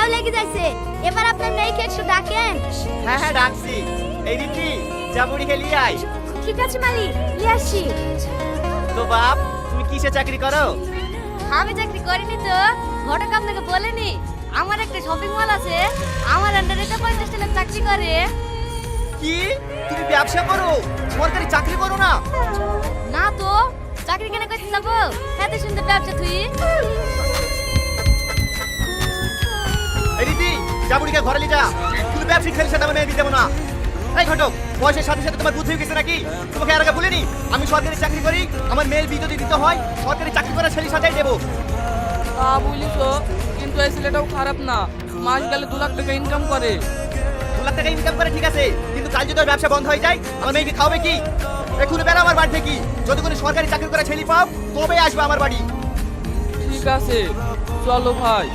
খিদাও লেগে যাচ্ছে। এবার আপনার মেয়েকে একটু ডাকেন। হ্যাঁ হ্যাঁ ডাকছি। এই রীতি যা বুড়ি খেলি আয়। ঠিক আছে মালিক, নিয়ে আসছি। তো বাপ তুমি কিসে চাকরি করো? আমি চাকরি করিনি তো, ঘটক আপনাকে বলেনি। আমার একটা শপিং মল আছে, আমার আন্ডারে তো 50 টা লোক চাকরি করে। কি তুমি ব্যবসা করো, সরকারি চাকরি করো না? না তো, চাকরি কেন করতে যাবো? এত সুন্দর ব্যবসা তুই। এই রীতি যা বুড়িকে ঘরে নিয়ে যা। তুমি ব্যবসা খেলছে না মানে দিতে না। এই ঘটক, বয়সের সাথে সাথে তোমার বুদ্ধি হয়ে গেছে নাকি? তোমাকে আর আগে বলিনি আমি সরকারি চাকরি করি, আমার মেয়ের বিয়ে যদি দিতে হয় সরকারি চাকরি করা ছেলের সাথেই দেবো। তা বলিস, কিন্তু এই ছেলেটাও খারাপ না, মাস গেলে 2 লাখ টাকা ইনকাম করে। 2 লাখ টাকা ইনকাম করে ঠিক আছে, কিন্তু কাল যদি ওর ব্যবসা বন্ধ হয়ে যায় আমার মেয়েকে খাওয়াবে কি? এক্ষুনি বেরো আমার বাড়ি থেকে। যদি কোনো সরকারি চাকরি করা ছেলে পাও তবে আসবে আমার বাড়ি। ঠিক আছে, চলো ভাই।